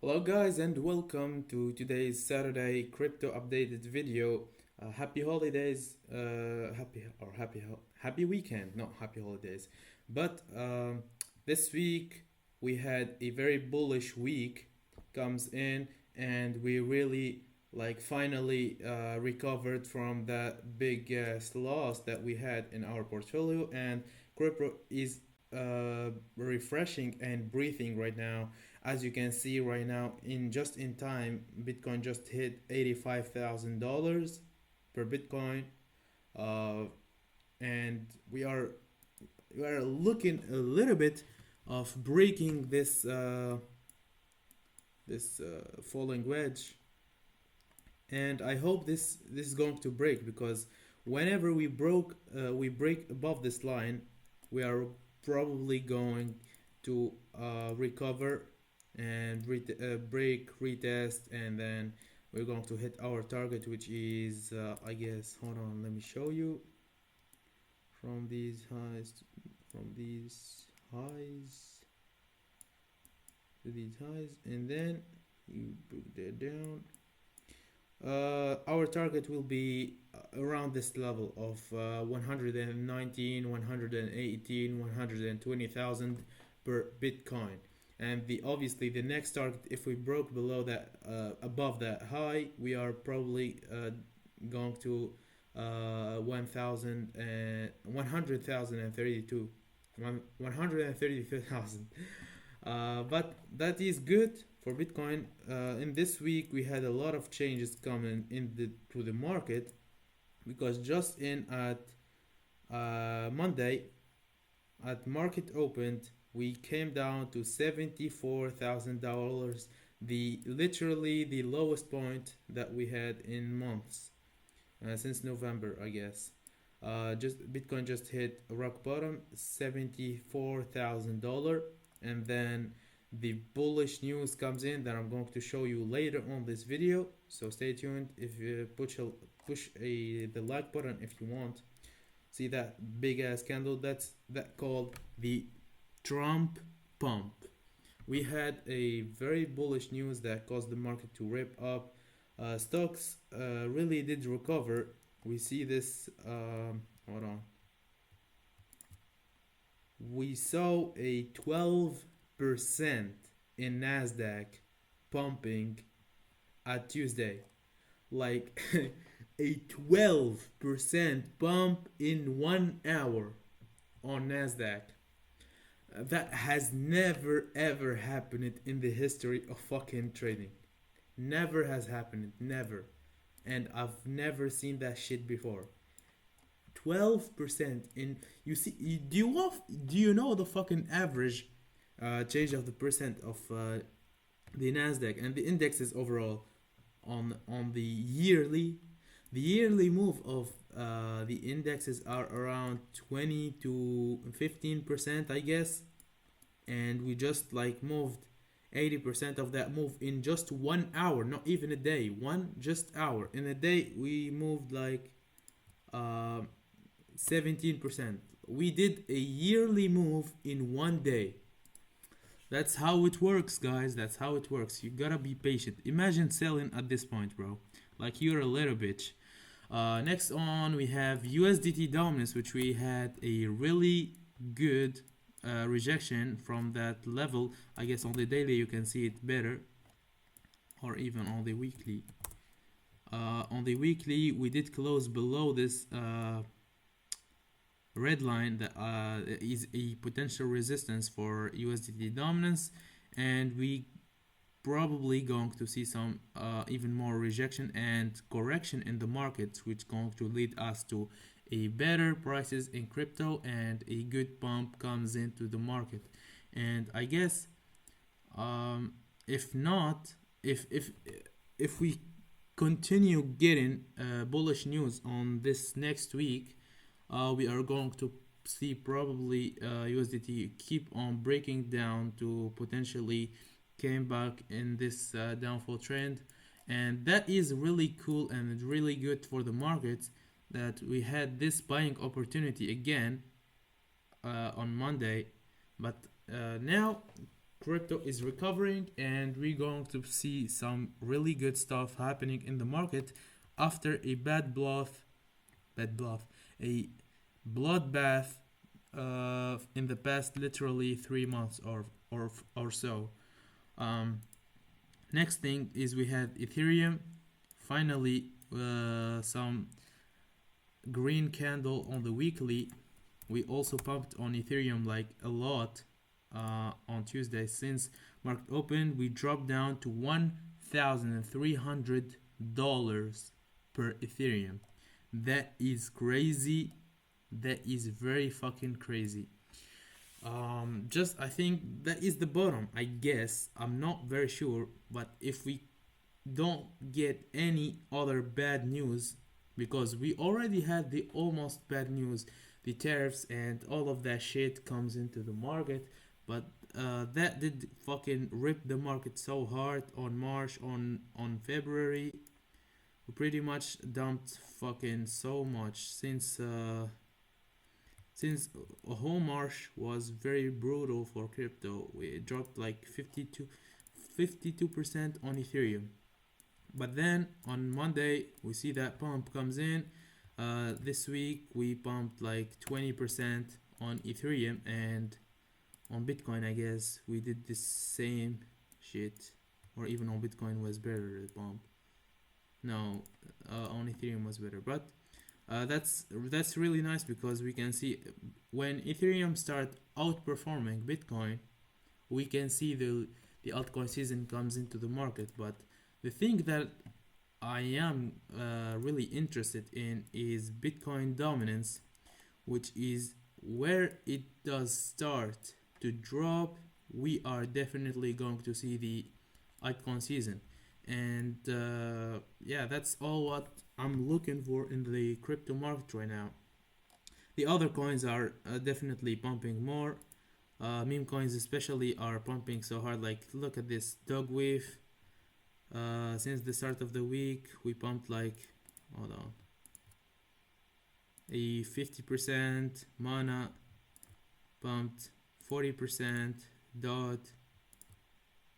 Hello guys and welcome to today's Saturday crypto updated video. Happy holidays, happy weekend, not happy holidays. But this week we had a very bullish week comes in, and we really finally recovered from that big loss that we had in our portfolio, and crypto is refreshing and breathing right now. As you can see right now, in time, Bitcoin just hit $85,000 per Bitcoin, uh, and we are looking a little bit of breaking this falling wedge, and I hope this is going to break, because whenever we break above this line, we are probably going to recover and break, retest, and then we're going to hit our target, which is I guess, hold on, let me show you. From these highs to these highs, and then you break that down. Our target will be around this level of 119, 118, 120,000 per Bitcoin. And obviously the next target, if we broke below that, above that high, we are probably going to 1,000 and 100,000 and 32, 132,000. But that is good for Bitcoin. In this week, we had a lot of changes coming to the market, because just in at Monday, at market opened, we came down to $74,000, the literally the lowest point that we had in months, since November, I guess. Just Bitcoin just hit rock bottom, $74,000, and then the bullish news comes in that I'm going to show you later on this video. So stay tuned. If you push the like button if you want. See that big ass candle? That's called the Trump pump. We had a very bullish news that caused the market to rip up. Stocks really did recover. We see this. Hold on. We saw a 12% in Nasdaq pumping at Tuesday. Like a 12% pump in 1 hour on Nasdaq. That has never ever happened in the history of fucking trading. Never has happened, never. And I've never seen that shit before. 12% in, you see, do you know the fucking average change of the percent of the Nasdaq and the indexes overall on the yearly move of the indexes are around 20 to 15%, I guess, and we just moved 80% of that move in just 1 hour, not even a day, one just hour. In a day we moved 17%. We did a yearly move in 1 day. That's how it works, guys. That's how it works. You gotta be patient. Imagine selling at this point, bro. Like you're a little bitch. Next on, we have USDT dominance, which we had a really good rejection from that level. I guess on the daily you can see it better, or even on the weekly. On the weekly, we did close below this red line that is a potential resistance for USDT dominance, and we probably going to see some even more rejection and correction in the markets, which going to lead us to a better prices in crypto, and a good pump comes into the market. And I guess if not, if we continue getting bullish news on this next week, we are going to see probably USDT keep on breaking down to potentially came back in this downfall trend. And that is really cool and really good for the markets, that we had this buying opportunity again on Monday. But now crypto is recovering, and we're going to see some really good stuff happening in the market after a a bloodbath in the past literally 3 months or so. Um, Next thing is we had Ethereum finally some green candle on the weekly. We also pumped on Ethereum like a lot on Tuesday. Since market open, we dropped down to $1,300 per Ethereum. That is crazy. That is very fucking crazy. Just I think that is the bottom. I guess I'm not very sure, but if we don't get any other bad news, because we already had the almost bad news, the tariffs and all of that shit comes into the market, but that did fucking rip the market so hard on March, on February. We pretty much dumped fucking so much since a whole March was very brutal for crypto. We dropped like 52% on Ethereum. But then on Monday, we see that pump comes in. This week, we pumped like 20% on Ethereum, and on Bitcoin, I guess we did the same shit. Or even on Bitcoin was better, the pump. No, on Ethereum was better. But that's really nice, because we can see when Ethereum start outperforming Bitcoin, we can see the altcoin season comes into the market. But the thing that I am really interested in is Bitcoin dominance, which is where it does start to drop. We are definitely going to see the altcoin season, and yeah, that's all what I'm looking for in the crypto market right now. The other coins are definitely pumping more. Meme coins especially are pumping so hard. Like, look at this dog wave. Since the start of the week, we pumped like, hold on, a 50%. Mana pumped 40%. Dot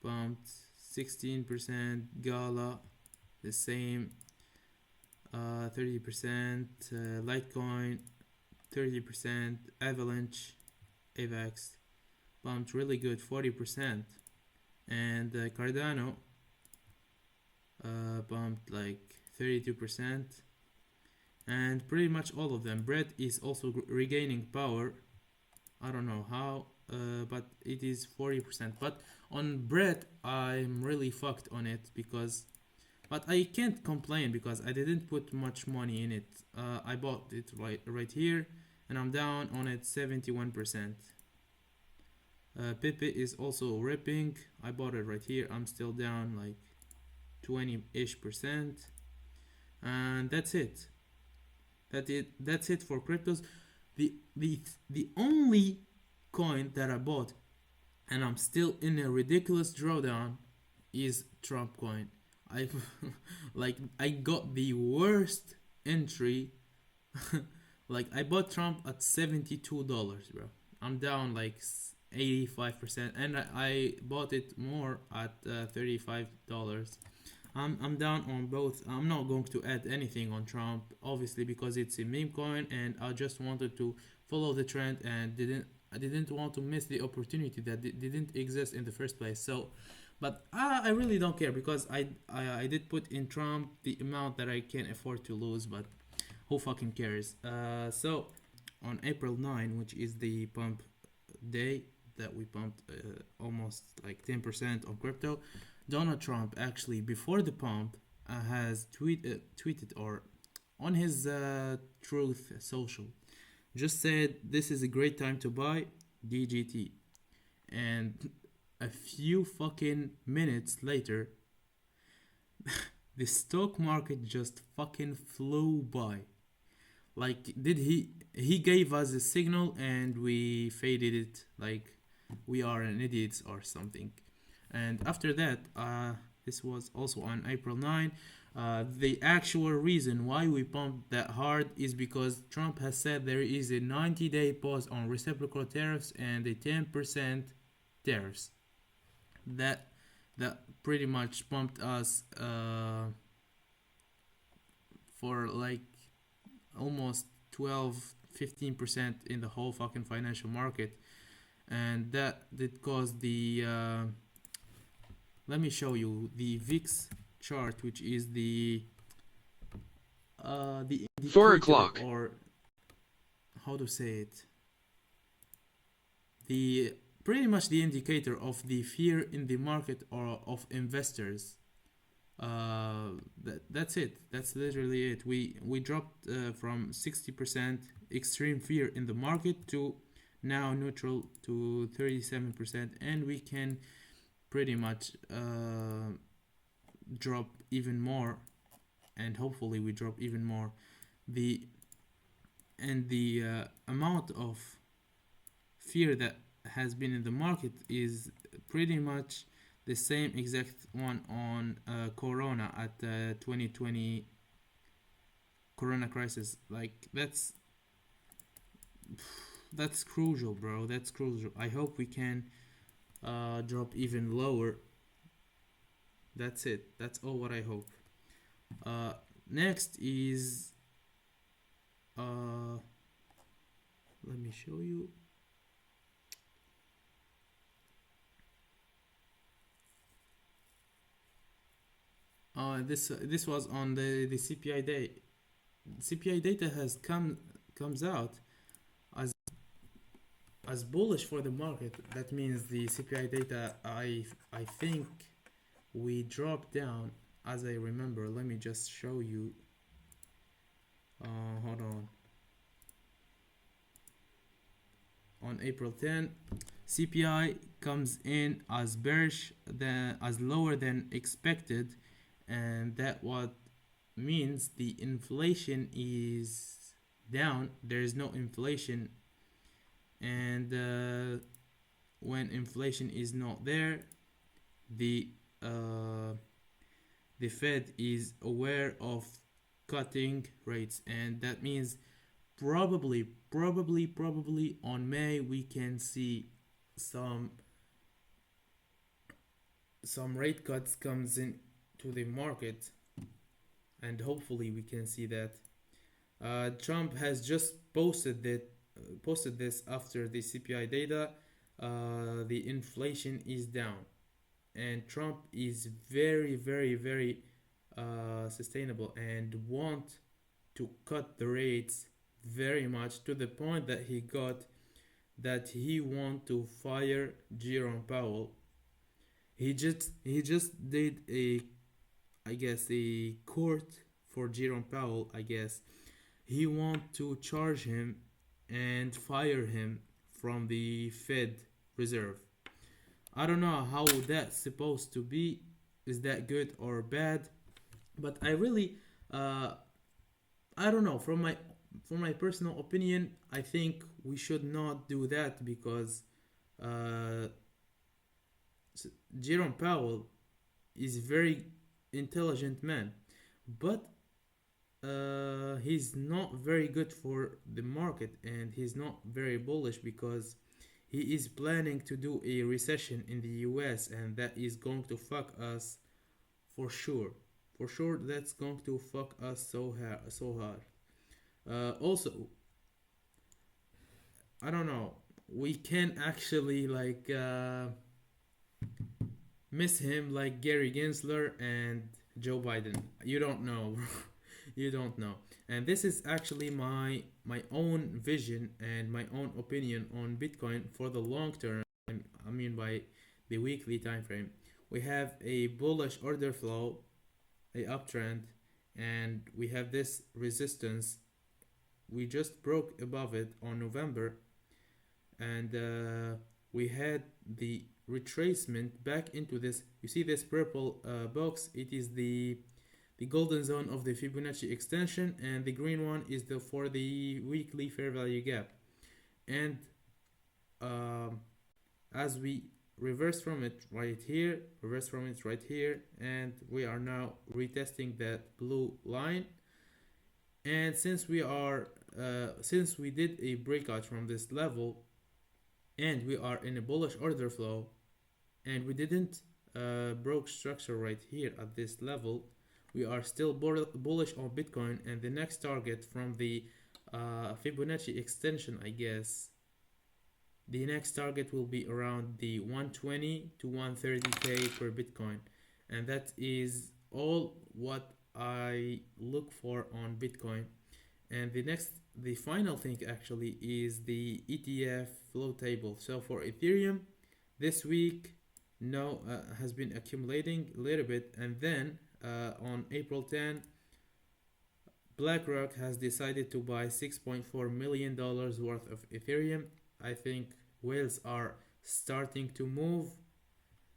pumped 16%. Gala the same, 30%. Litecoin 30%. Avalanche, AVAX pumped really good, 40%. And Cardano bumped like 32%. And pretty much all of them. Bread is also regaining power. I don't know how, but it is 40%. But on bread, I'm really fucked on it, because, but I can't complain because I didn't put much money in it. I bought it right here, and I'm down on it 71%. Pepe is also ripping. I bought it right here. I'm still down like 20-ish%. And that's it. That's it for cryptos. The only coin that I bought and I'm still in a ridiculous drawdown is Trump coin. I like I got the worst entry. Like, I bought Trump at $72, bro. I'm down like 85%, and I bought it more at $35. I'm down on both. I'm not going to add anything on Trump, obviously, because it's a meme coin, and I just wanted to follow the trend, and I didn't want to miss the opportunity that didn't exist in the first place. So, but I really don't care, because I did put in Trump the amount that I can afford to lose, but who fucking cares? So on April 9, which is the pump day that we pumped almost like 10% on crypto, Donald Trump actually, before the pump, has tweeted, or on his Truth Social, just said this is a great time to buy DGT. And a few fucking minutes later, the stock market just fucking flew by. Like, did he gave us a signal and we faded it like we are an idiots or something. And after that, this was also on April 9. The actual reason why we pumped that hard is because Trump has said there is a 90-day pause on reciprocal tariffs and a 10% tariffs. that pretty much pumped us for like almost 12-15% in the whole fucking financial market, and that did cause the let me show you the VIX chart, which is the 4 indicator, o'clock. or how to say it, the pretty much the indicator of the fear in the market or of investors. That's it. That's literally it. We dropped from 60% extreme fear in the market to now neutral to 37%, and we can pretty much drop even more, and hopefully we drop even more. The amount of fear that has been in the market is pretty much the same exact one on Corona at 2020 Corona crisis. Like that's crucial, bro. That's crucial. I hope we can drop even lower. That's it. That's all what I hope. Next is let me show you. This was on the CPI day. CPI data has comes out as bullish for the market. That means the CPI data, I think we dropped down, as I remember. Let me just show you. Hold on. On April 10, CPI comes in as bearish, as lower than expected, and that what means the inflation is down. There is no inflation, and when inflation is not there, the Fed is aware of cutting rates, and that means probably on May we can see some rate cuts comes in to the market, and hopefully we can see that. Trump has just posted this after the CPI data. The inflation is down, and Trump is very sustainable and want to cut the rates very much, to the point that he want to fire Jerome Powell. He just did a court for Jerome Powell. I guess he want to charge him and fire him from the Fed Reserve. I don't know how that's supposed to be. Is that good or bad? But I really, I don't know. From my personal opinion, I think we should not do that, because uh, Jerome Powell is a very intelligent man, but he's not very good for the market, and he's not very bullish, because he is planning to do a recession in the US, and that is going to fuck us for sure. For sure, that's going to fuck us so hard. Also, I don't know. We can actually miss him like Gary Gensler and Joe Biden. You don't know. You don't know. And this is actually my own vision and my own opinion on Bitcoin for the long term. I mean by the weekly time frame. We have a bullish order flow, a uptrend, and we have this resistance. We just broke above it on November, and we had the retracement back into this. You see this purple box? It is the golden zone of the Fibonacci extension, and the green one is for the weekly fair value gap. And as we reverse from it right here, and we are now retesting that blue line. And since we did a breakout from this level, and we are in a bullish order flow, and we didn't broke structure right here at this level. We are still bullish on Bitcoin, and the next target from the Fibonacci extension, I guess, the next target will be around the 120 to 130k per Bitcoin, and that is all what I look for on Bitcoin. And the final thing actually is the ETF flow table. So for Ethereum, this week no has been accumulating a little bit, and then on April 10, BlackRock has decided to buy $6.4 million worth of Ethereum. I think whales are starting to move.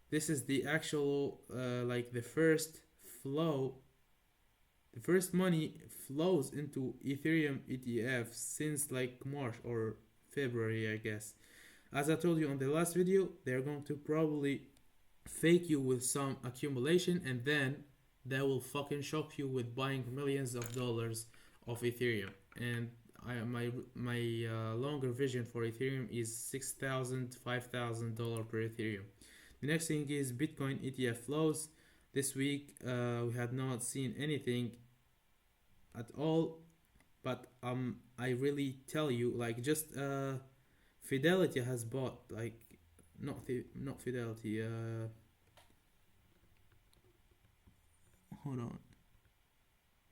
This is the actual like the first flow, the first money flows into Ethereum ETFs since like March or February, I guess. As I told you on the last video, they're going to probably fake you with some accumulation, and then they will fucking shock you with buying millions of dollars of Ethereum. And my longer vision for Ethereum is $6,000, $5,000 per Ethereum. The next thing is Bitcoin ETF flows. This week we have not seen anything at all, but I really tell you, like, just Fidelity has bought, like, not Fidelity, hold on,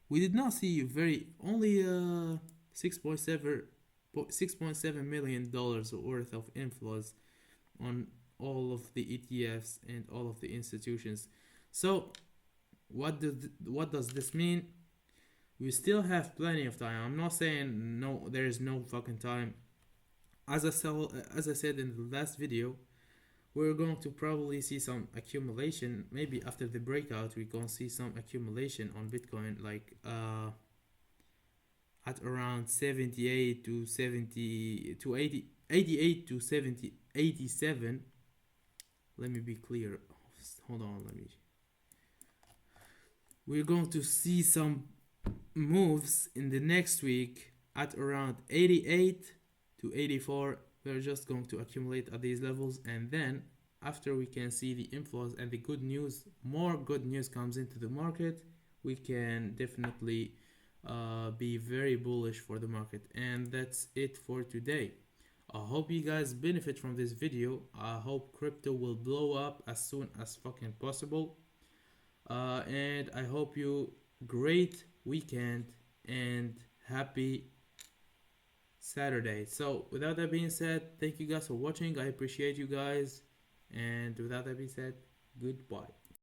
we did not see very only 6.7 million dollars worth of inflows on all of the ETFs and all of the institutions. So what does this mean? We still have plenty of time. I'm not saying no, there is no fucking time. As I said in the last video, we're going to probably see some accumulation. Maybe after the breakout, we're going to see some accumulation on Bitcoin, like at around 78 to 70 to 80, 88 to 70, 87. Let me be clear. Hold on, we're going to see some moves in the next week at around 88 to 84. We're just going to accumulate at these levels, and then after we can see the inflows and the good news, more good news comes into the market, we can definitely be very bullish for the market. And that's it for today. I hope you guys benefit from this video. I hope crypto will blow up as soon as fucking possible, and I hope you great weekend and happy Saturday. So without that being said, thank you guys for watching. I appreciate you guys, and without that being said, goodbye.